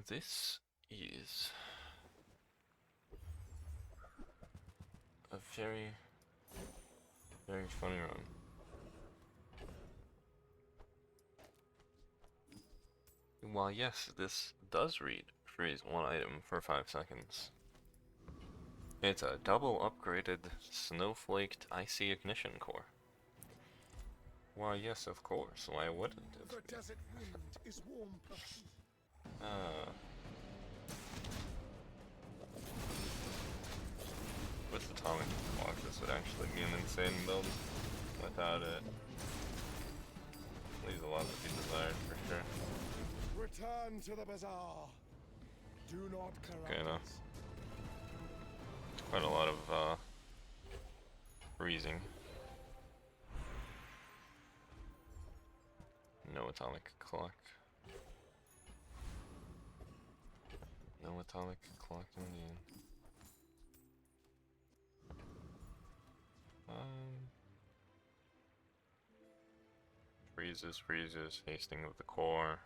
This is a very, very funny run. While yes, this does read freeze one item for 5 seconds. It's a double upgraded Snowflake Icy Ignition Core. Why yes, of course, why wouldn't it? The desert wind is warm perfume. With atomic clock, this would actually be an insane build. Without it, leaves a lot to be desired for sure. Return to the bazaar. Do not corrupt Okay, no. us. Quite a lot of freezing. No atomic clock. No atomic clock indeed. Freezes, hasting of the core,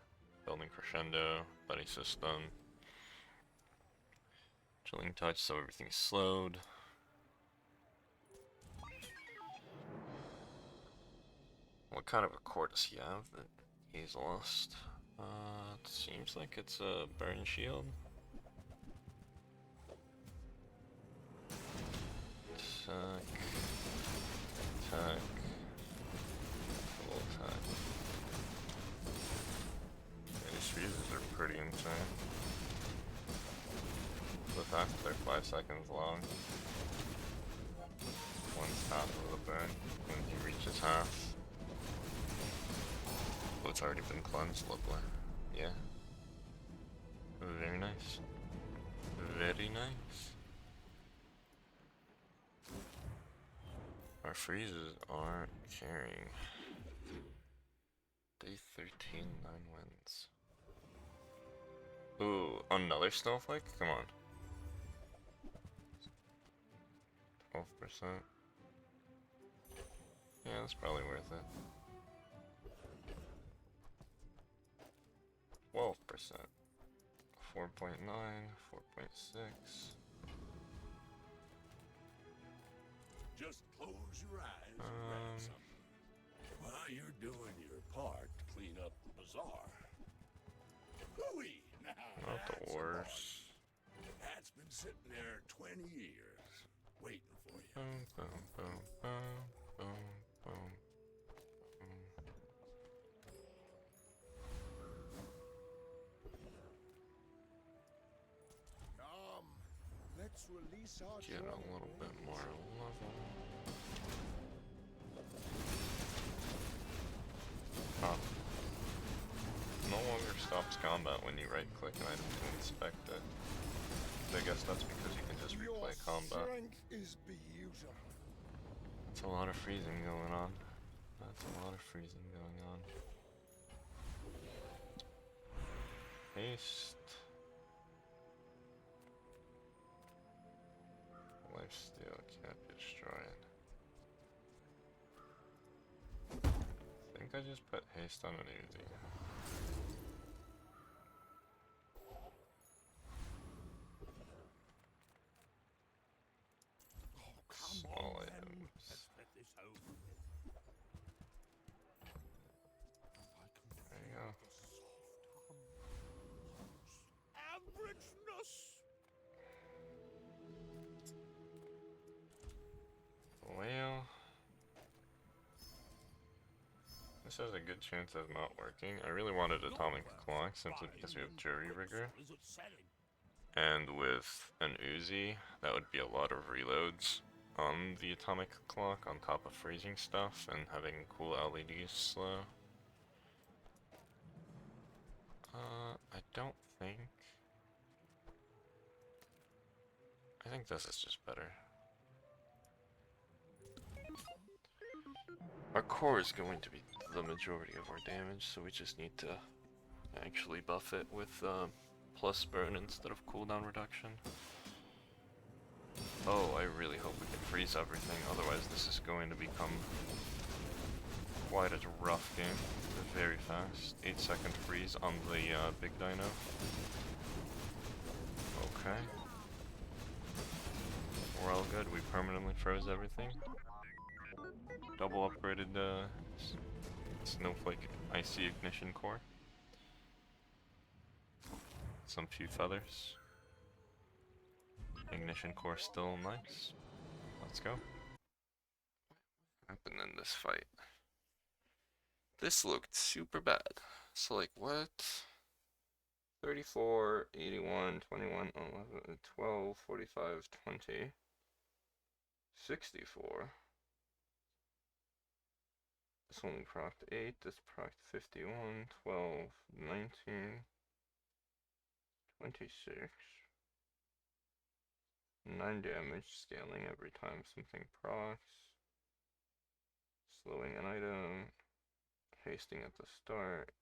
building crescendo, buddy system, chilling touch so everything's slowed. What kind of a core does he have that he's lost? It seems like it's a burn shield. Attack. Full attack. Yeah, these freezes are pretty insane. The fact that they're 5 seconds long. One's half of the burn when he reaches half. Oh, it's already been cleansed, lovely. Yeah. Very nice. Very nice. Our freezes aren't carrying. Day 13, 9 wins. Ooh, another Snowflake? Come on. 12%. Yeah, that's probably worth it. 12%. 4.9, 4.6. Just close your eyes and grab something. While you're doing your part to clean up the bazaar. Hooey! Now Not the that's a worst. bargain. That's been sitting there 20 years, waiting for you. Boom, boom, boom, boom, boom, boom. Come, let's release our Get a little bit more level. No longer stops combat when you right click an item to inspect it. I guess that's because you can just replay combat. Strength is beautiful. That's a lot of freezing going on. That's a lot of freezing going on. Haste. Lifesteal can't be destroyed. I think I just put haste on an Uzi. Oh, come Small on, then. items. Let's let this over with. There you go. Averageness! Well, this has a good chance of not working. I really wanted atomic clock simply because we have jury rigor, Is it selling? and with an Uzi, that would be a lot of reloads on the atomic clock on top of freezing stuff and having cool LEDs slow. I don't think. I think this is just better. Our core is going to be the majority of our damage, so we just need to actually buff it with plus burn instead of cooldown reduction. Oh, I really hope we can freeze everything, otherwise this is going to become quite a rough game. Very fast. 8-second freeze on the big dino. permanently froze everything. Double upgraded Snowflake Icy Ignition Core. Some few feathers. Ignition Core still nice. Let's go. What happened in this fight? This looked super bad. So like what? 34, 81, 21, 11, 12, 45, 20, 64. This one procced 8, this procced 51, 12, 19, 26. 9 damage, scaling every time something procs. Slowing an item. Hasting at the start.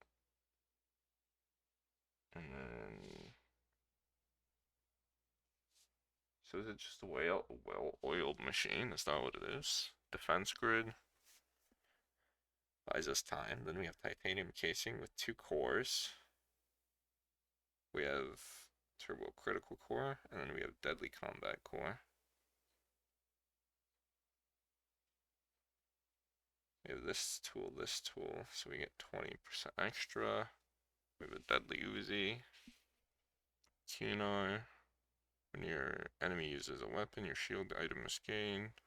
And then... So is it just a well-oiled machine? Is that what it is? Defense grid. Buys us time. Then we have titanium casing with 2 cores. We have turbo critical core, and then we have deadly combat core. We have this tool, so we get 20% extra. We have a deadly Uzi. Kunar. When your enemy uses a weapon, your shield item is gained.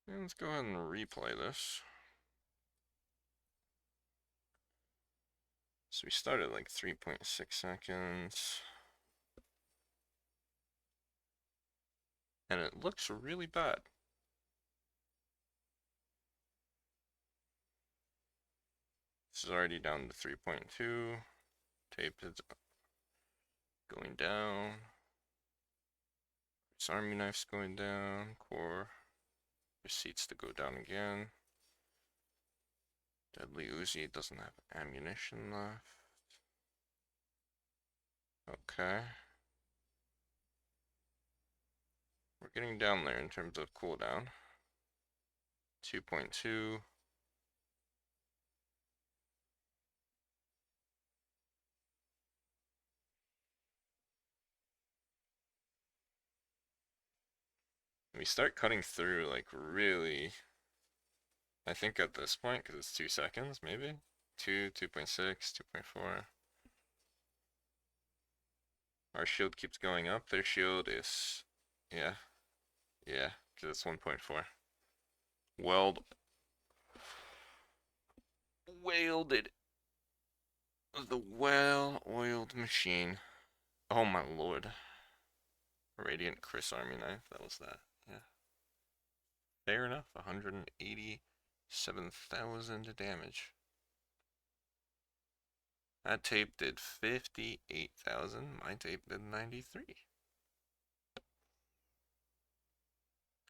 Yeah, let's go ahead and replay this. So we started like 3.6 seconds. And it looks really bad. This is already down to 3.2. Tape is going down. This army knife's going down. Core receipts to go down again. Deadly Uzi doesn't have ammunition left. Okay. We're getting down there in terms of cooldown. 2.2. We start cutting through like really, I think at this point, because it's 2 seconds maybe. 2, 2.6, 2.4. Our shield keeps going up. Their shield is, yeah, because it's 1.4. Welded. The well-oiled machine. Oh my lord. Radiant Chris Army Knife, that was that, yeah. Fair enough, 187,000 damage. That tape did 58,000, my tape did 93.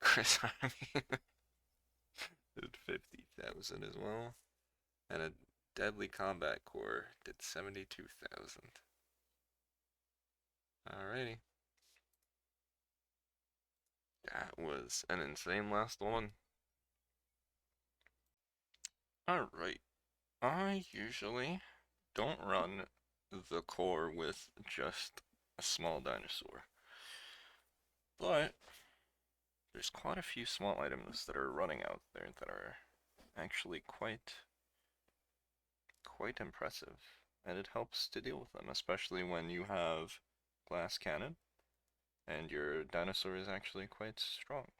Chris Army did 50,000 as well. And a Deadly Combat Core did 72,000. Alrighty. That was an insane last one. Alright. I usually don't run the core with just a small dinosaur. But there's quite a few small items that are running out there that are actually quite impressive. And it helps to deal with them, especially when you have glass cannon and your dinosaur is actually quite strong.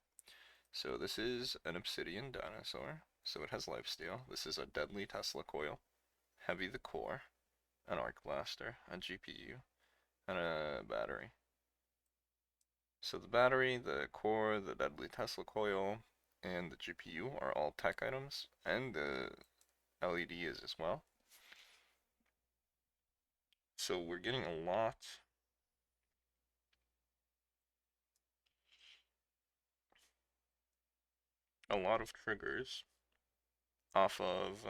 So this is an Obsydian Dianasaur, so it has lifesteal. This is a deadly Tesla coil, heavy the core, an arc blaster, a GPU, and a battery. So the battery, the core, the deadly Tesla coil, and the GPU are all tech items, and the LED is as well. So we're getting a lot of triggers off of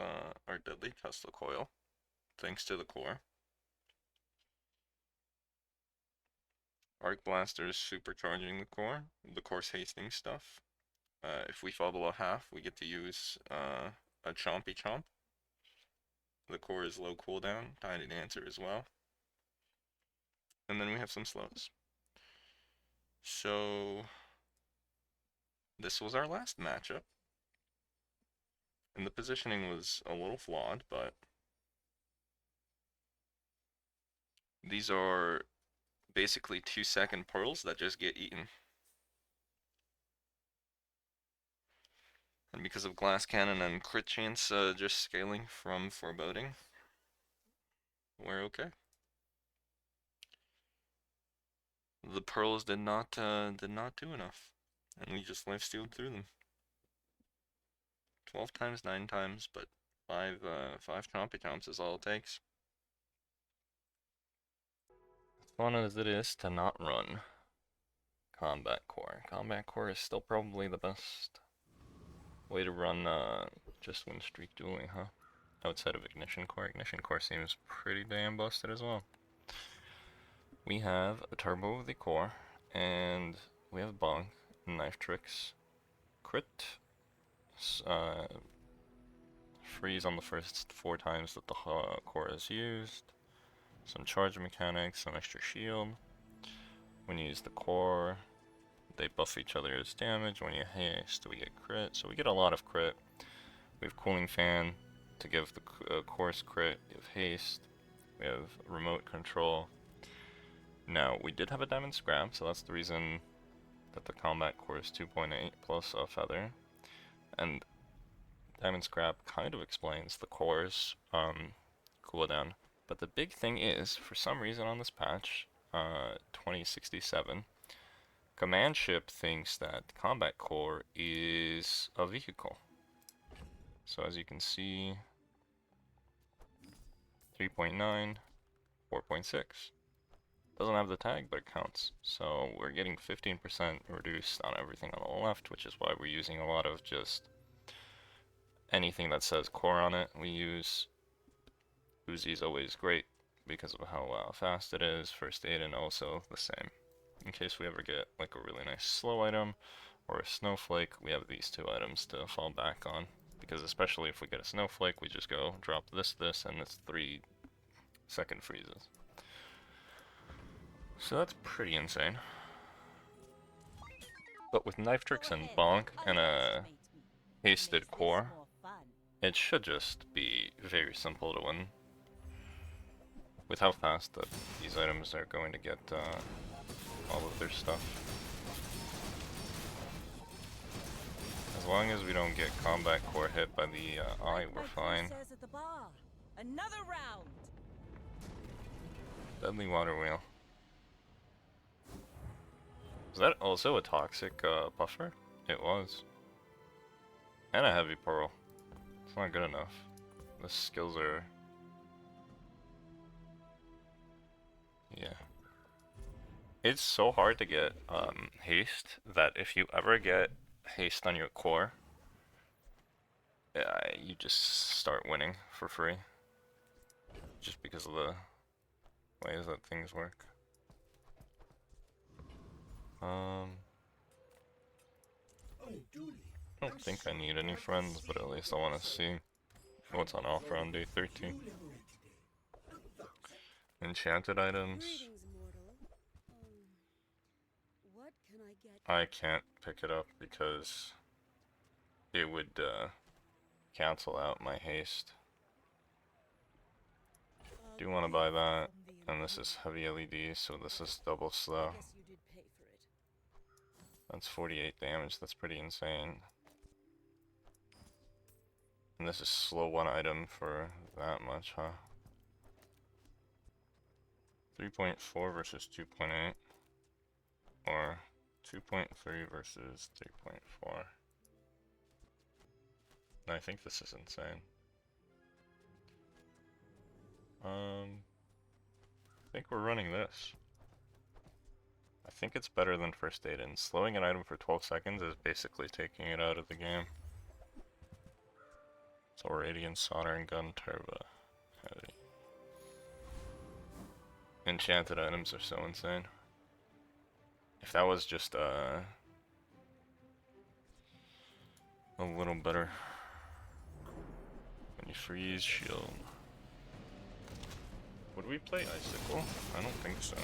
our deadly Tesla coil, thanks to the core. Arc Blaster is supercharging the core's hasting stuff. If we fall below half, we get to use a chompy chomp. The core is low cooldown, tiny dancer as well. And then we have some slows. So this was our last matchup. And the positioning was a little flawed, but these are basically 2-second pearls that just get eaten. And because of glass cannon and crit chance just scaling from foreboding, we're okay. The pearls did not do enough, and we just lifestealed through them. 12 times, 9 times, but five chompy chomps is all it takes. As fun as it is to not run Combat Core, Combat Core is still probably the best way to run just win streak dueling, huh? Outside of Ignition Core. Ignition Core seems pretty damn busted as well. We have a turbo of the core, and we have bonk, knife tricks, crit, freeze on the first 4 times that the core is used, some charge mechanics, some extra shield. When you use the core, they buff each other's damage. When you haste, we get crit, so we get a lot of crit. We have cooling fan to give the core's crit, we have haste, we have remote control. Now, we did have a diamond scrap, so that's the reason that the combat core is 2.8 plus a feather. And diamond scrap kind of explains the core's cooldown. But the big thing is, for some reason on this patch, 2067, Command Ship thinks that combat core is a vehicle. So as you can see, 3.9, 4.6. Doesn't have the tag, but it counts. So we're getting 15% reduced on everything on the left, which is why we're using a lot of just anything that says core on it. We use Uzi's always great because of how fast it is, first aid, and also the same. In case we ever get like a really nice slow item or a snowflake, we have these 2 items to fall back on. Because especially if we get a snowflake, we just go drop this, and it's 3-second freezes. So that's pretty insane. But with knife tricks and bonk and a hasted core, it should just be very simple to win. With how fast that these items are going to get all of their stuff. As long as we don't get combat core hit by the eye, we're fine. Another round. Deadly water wheel. Was that also a toxic buffer? It was. And a heavy pearl. It's not good enough. The skills are... yeah. It's so hard to get haste that if you ever get haste on your core, you just start winning for free. Just because of the ways that things work. I don't think I need any friends, but at least I want to see what's on offer on day 13. Enchanted items. I can't pick it up because it would cancel out my haste. Do want to buy that, and this is heavy LED, so this is double slow. That's 48 damage, that's pretty insane. And this is slow 1 item for that much, huh? 3.4 versus 2.8. Or 2.3 versus 3.4. I think this is insane. I think we're running this. I think it's better than first aid, and slowing an item for 12 seconds is basically taking it out of the game. So Radiant Soldering Gun Turbo. Heavy. Enchanted items are so insane. If that was just a little better. When you freeze, shield. Would we play Icicle? I don't think so.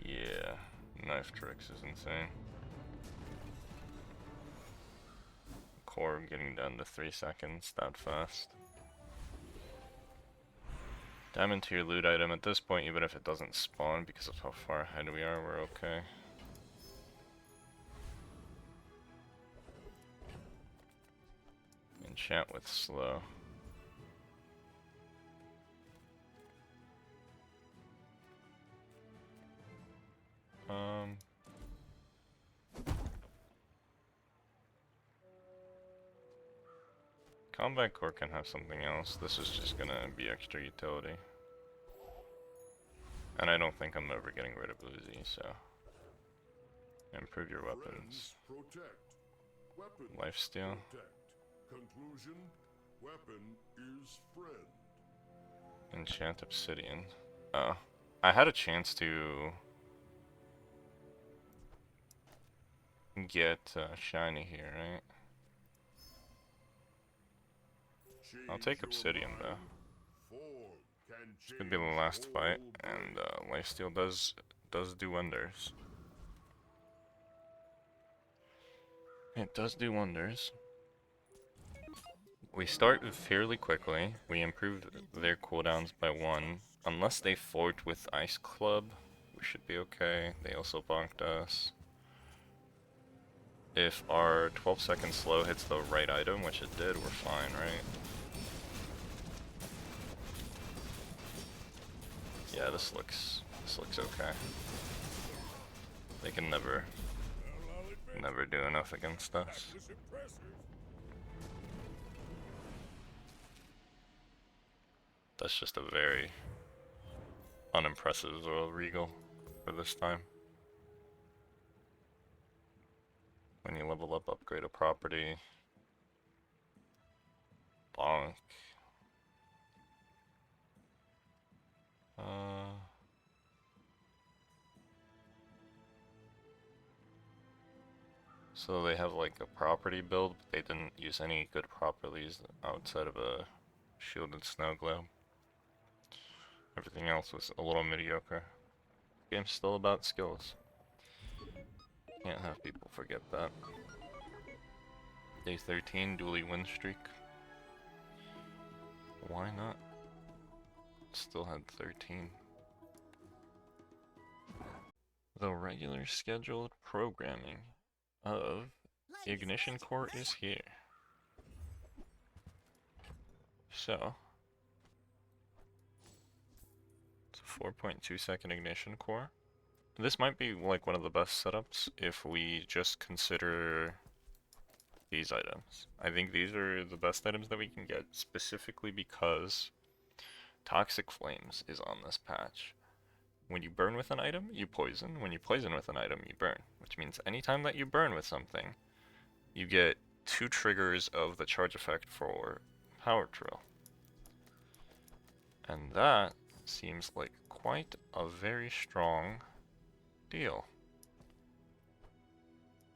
Yeah, Knife Tricks is insane. Core getting down to 3 seconds that fast. Diamond to your loot item. At this point, even if it doesn't spawn because of how far ahead we are, we're okay. Enchant with slow. Combat Core can have something else. This is just gonna be extra utility. And I don't think I'm ever getting rid of Uzi, so. Improve your weapons. Lifesteal. Conclusion, weapon is friend. Enchant Obsidian. Oh. I had a chance to get shiny here, right? I'll take Obsidian though. This could be the last fight, and lifesteal does do wonders. It does do wonders. We start fairly quickly. We improve their cooldowns by 1. Unless they fort with Ice Club, we should be okay. They also bonked us. If our 12-second slow hits the right item, which it did, we're fine, right? Yeah, this looks okay. They can never do enough against us. That's just a very unimpressive Regal for this time. When you level up, upgrade a property. Bonk. So they have like a property build, but they didn't use any good properties outside of a shielded snow globe. Everything else was a little mediocre. Game's still about skills. Can't have people forget that. Day 13, Dooley win streak. Why not? Still had 13. The regular scheduled programming of Ignition Core is here. So, it's a 4.2 second Ignition Core. This might be like one of the best setups if we just consider these items. I think these are the best items that we can get, specifically because Toxic Flames is on this patch. When you burn with an item, you poison. When you poison with an item, you burn. Which means anytime that you burn with something, you get 2 triggers of the charge effect for Power Drill. And that seems like quite a very strong deal.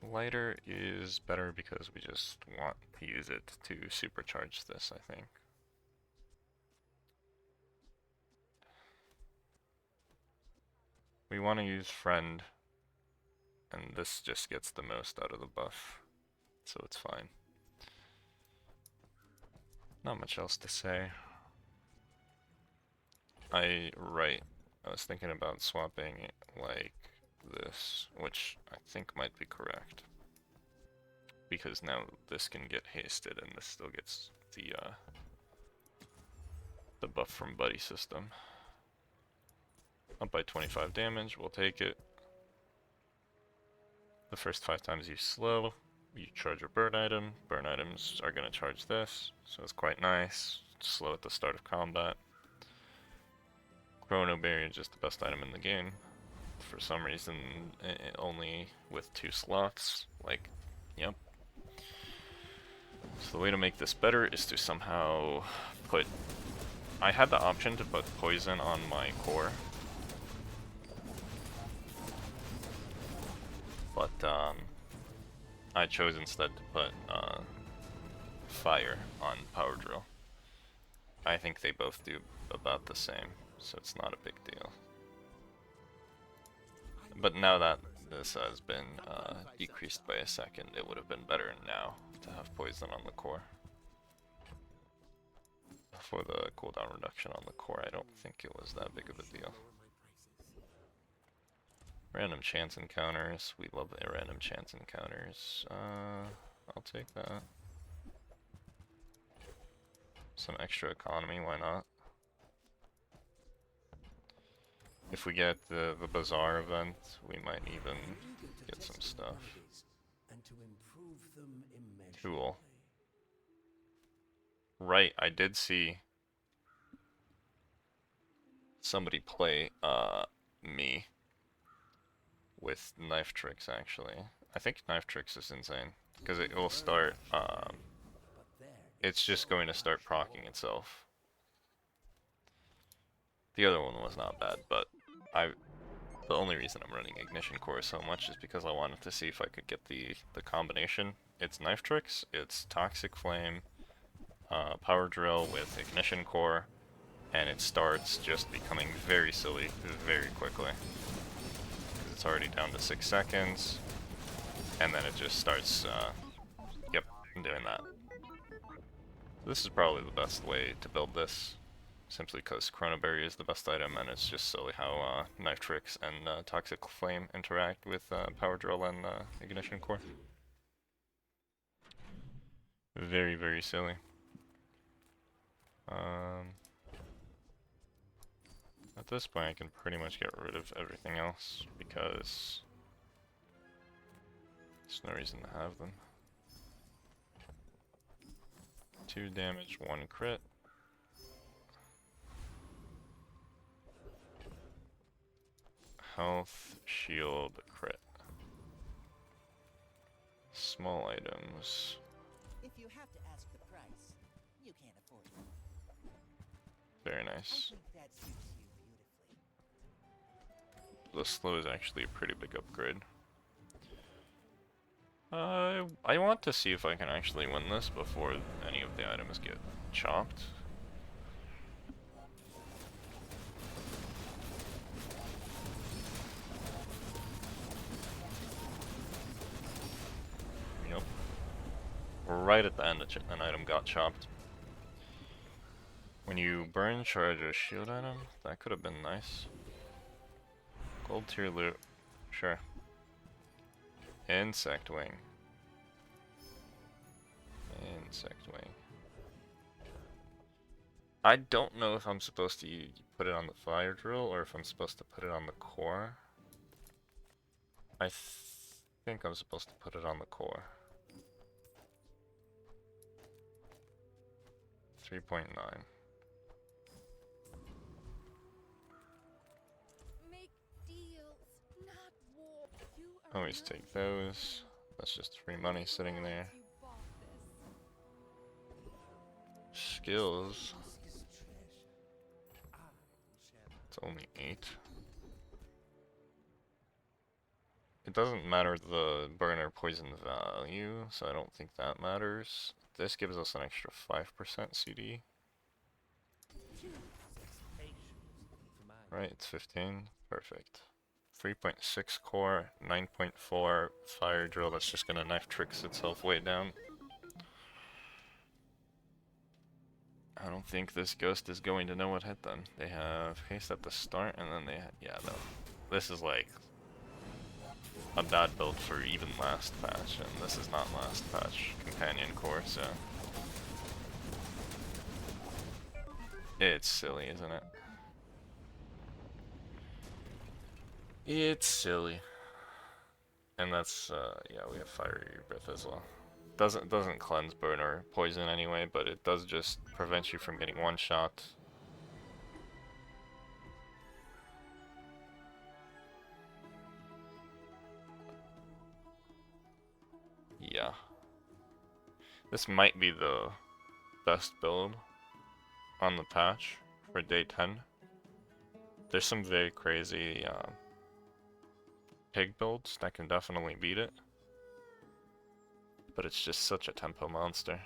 Lighter is better because we just want to use it to supercharge this, I think. We want to use Friend, and this just gets the most out of the buff, so it's fine. Not much else to say. I was thinking about swapping it like this, which I think might be correct. Because now this can get hasted and this still gets the buff from Buddy System. Up by 25 damage, we'll take it. The first 5 times you slow, you charge a burn item. Burn items are going to charge this, so it's quite nice. Slow at the start of combat. Chrono Barrier is just the best item in the game. For some reason, only with 2 slots. Like, yep. So the way to make this better is to somehow put... I had the option to put poison on my core. But, I chose instead to put fire on power drill. I think they both do about the same, so it's not a big deal. But now that this has been decreased by a second, it would have been better now to have poison on the core. For the cooldown reduction on the core, I don't think it was that big of a deal. Random chance encounters. We love the random chance encounters. I'll take that. Some extra economy, why not? If we get the bazaar event, we might even get some stuff. Cool. Right, I did see somebody play me with knife tricks actually. I think knife tricks is insane because it will start it's just going to start proccing itself. The other one was not bad, but the only reason I'm running Ignition Core so much is because I wanted to see if I could get the combination. It's knife tricks, it's toxic flame, power drill with Ignition Core, and it starts just becoming very silly very quickly. It's already down to 6 seconds, and then it just starts, yep, doing that. This is probably the best way to build this, simply because Chronoberry is the best item, and it's just silly how Knife Tricks and Toxic Flame interact with Power Drill and Ignition Core. Very, very silly. At this point I can pretty much get rid of everything else, because there's no reason to have them. 2 damage, 1 crit. Health, shield, crit. Small items. If you have to ask the price, you can't afford it. Very I nice. think that suits you beautifully. The slow is actually a pretty big upgrade. I want to see if I can actually win this before any of the items get chopped. Yep. Right at the end, an item got chopped. When you burn charge a shield item, that could have been nice. Gold tier loot, sure. Insect wing. Insect wing. I don't know if I'm supposed to put it on the fire drill or if I'm supposed to put it on the core. I think I'm supposed to put it on the core. 3.9. Make deals, not war. You are Always not take those. That's just free money sitting there. you bought this. Skills. It's only 8. It doesn't matter the burn or poison value, so I don't think that matters. This gives us an extra 5% CD. Right, it's 15. Perfect. 3.6 core, 9.4 fire drill. That's just gonna knife tricks itself way down. I don't think this ghost is going to know what hit them. They have haste at the start, and then yeah, no. This is like a bad build for even last patch, and this is not last patch companion core, so it's silly, isn't it? It's silly. And that's yeah, we have fiery breath as well. Doesn't cleanse, burn, or poison anyway, but it does just prevent you from getting one shot. Yeah. This might be the best build on the patch for day 10. There's some very crazy pig builds that can definitely beat it. But it's just such a tempo monster.